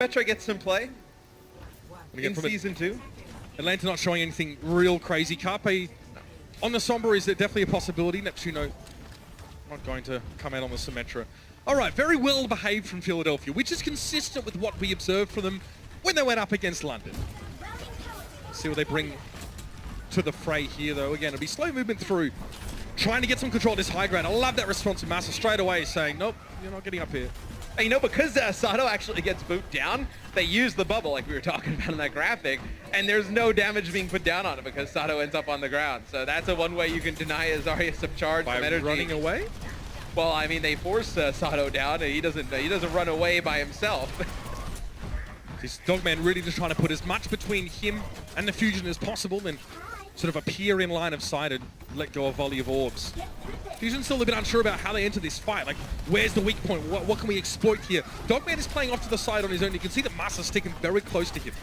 Symmetra gets some play in Season 2. Atlanta not showing anything real crazy. Carpe on the Sombra is definitely a possibility. Neptuno not going to come out on the Symmetra. All right, very well behaved from Philadelphia, which is consistent with what we observed from them when they went up against London. See what they bring to the fray here, though. Again, it'll be slow movement through, trying to get some control of this high ground. I love that response from Massa straight away saying, nope, you're not getting up here. And you know, because Sato actually gets booted down, they use the bubble like we were talking about in that graphic, and there's no damage being put down on it because Sato ends up on the ground. So that's a one way you can deny Zarya some charge, some energy. By running away? Well, I mean, they force Sato down, and he doesn't run away by himself. This Dogman really just trying to put as much between him and the Fusion as possible, then sort of appear in line of sight and let go a volley of orbs. Fusion's still a bit unsure about how they enter this fight. Like, where's the weak point? What can we exploit here? Dogman is playing off to the side on his own. You can see that Masa's sticking very close to him.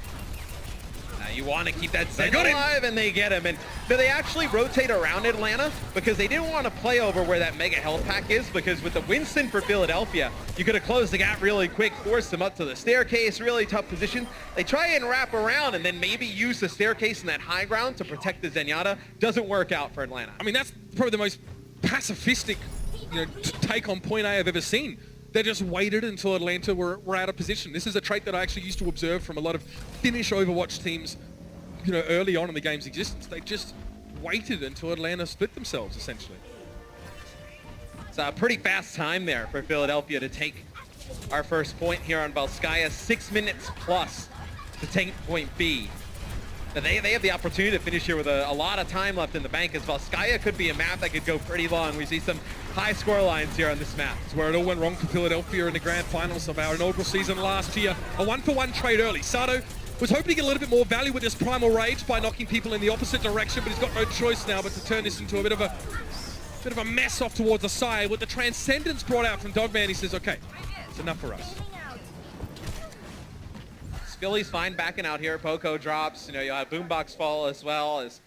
You want to keep that Zen alive, and they get him. And they actually rotate around Atlanta because they didn't want to play over where that mega health pack is, because with the Winston for Philadelphia, you could have closed the gap really quick, forced them up to the staircase, really tough position. They try and wrap around and then maybe use the staircase in that high ground to protect the Zenyatta. Doesn't work out for Atlanta. I mean, that's probably the most pacifistic, take on point A I've ever seen. They just waited until Atlanta were out of position. This is a trait that I actually used to observe from a lot of Finnish Overwatch teams, early on in the game's existence. They just waited until Atlanta split themselves, essentially. It's a pretty fast time there for Philadelphia to take our first point here on Volskaya. 6 minutes plus to take point B. Now they have the opportunity to finish here with a lot of time left in the bank, as Volskaya could be a map that could go pretty long. We see some high score lines here on this map. It's where it all went wrong for Philadelphia in the grand finals of our inaugural season last year. A 1-for-1 trade early. Sato was hoping to get a little bit more value with this Primal Rage by knocking people in the opposite direction, but he's got no choice now but to turn this into a bit of a mess off towards the side. With the Transcendence brought out from Dogman, he says, okay, it's enough for us. Philly's fine backing out here. Poko drops. You have Boombox fall as well. As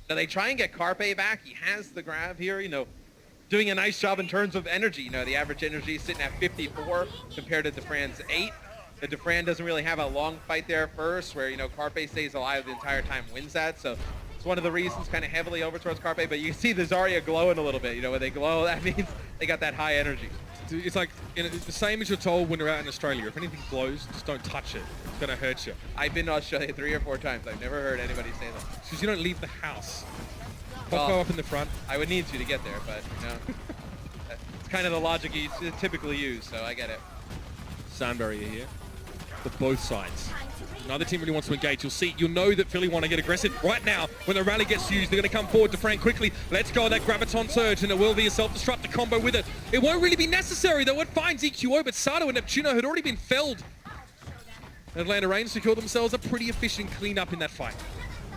they try and get Carpe back. He has the grab here. Doing a nice job in terms of energy. The average energy is sitting at 54 compared to Defran's 8. The Defran doesn't really have a long fight there first, where Carpe stays alive the entire time, wins that. So it's one of the reasons kind of heavily over towards Carpe. But you see the Zarya glowing a little bit. When they glow, that means they got that high energy. It's like it's the same as you're told when you're out in Australia. If anything glows, just don't touch it. It's going to hurt you. I've been to Australia 3 or 4 times. I've never heard anybody say that. Because you don't leave the house. Poko Well, up in the front. I would need to get there, but it's kind of the logic you typically use, so I get it. Sound barrier here for both sides. Another team really wants to engage. You'll know that Philly want to get aggressive right now. When the rally gets used, they're going to come forward to Frank quickly. Let's go, that Graviton Surge, and it will be a self-destructive combo with it. It won't really be necessary, though. It finds EQO, but Sato and Neptuno had already been felled. Atlanta Reigns secured themselves a pretty efficient cleanup in that fight.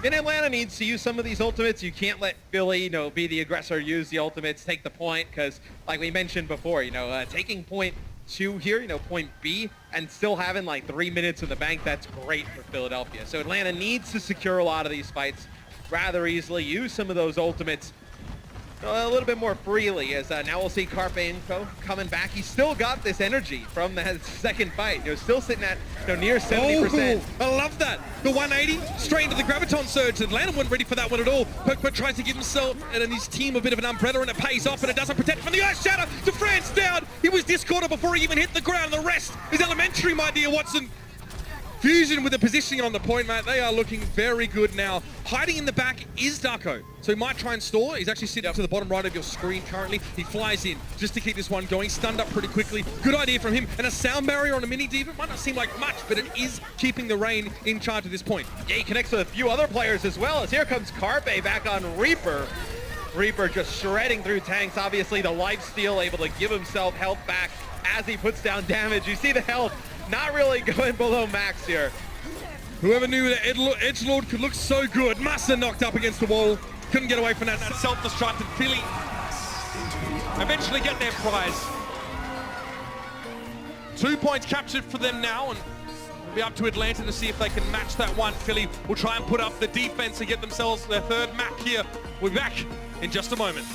And Atlanta needs to use some of these ultimates. You can't let Philly, be the aggressor, use the ultimates, take the point, because like we mentioned before, taking point 2 here, point B, and still having like 3 minutes in the bank, that's great for Philadelphia. So Atlanta needs to secure a lot of these fights rather easily, use some of those ultimates a little bit more freely, as now we'll see Carpe Inco coming back. He's still got this energy from that second fight. Still sitting at near 70%. Oh, I love that. The 180 straight into the Graviton Surge. Atlanta wasn't ready for that one at all. Poko tries to give himself and his team a bit of an umbrella, and it pays off, and it doesn't protect from the Earth Shatter. Defran's down. He was discorded before he even hit the ground. The rest is elementary, my dear Watson. Fusion with the positioning on the point, mate. They are looking very good now. Hiding in the back is Darko. So he might try and stall. He's actually sitting up to the bottom right of your screen currently. He flies in just to keep this one going. Stunned up pretty quickly. Good idea from him. And a sound barrier on a mini diva might not seem like much, but it is keeping the Rain in charge at this point. Yeah, he connects with a few other players as well, as here comes Carpe back on Reaper. Reaper just shredding through tanks. Obviously the lifesteal able to give himself health back as he puts down damage. You see the health not really going below max here. Whoever knew that Edgelord could look so good. Massa knocked up against the wall. Couldn't get away from that self-destruct, and Philly eventually get their prize. 2 points captured for them now, and it'll be up to Atlanta to see if they can match that one. Philly will try and put up the defense and get themselves their 3rd map here. We'll be back in just a moment.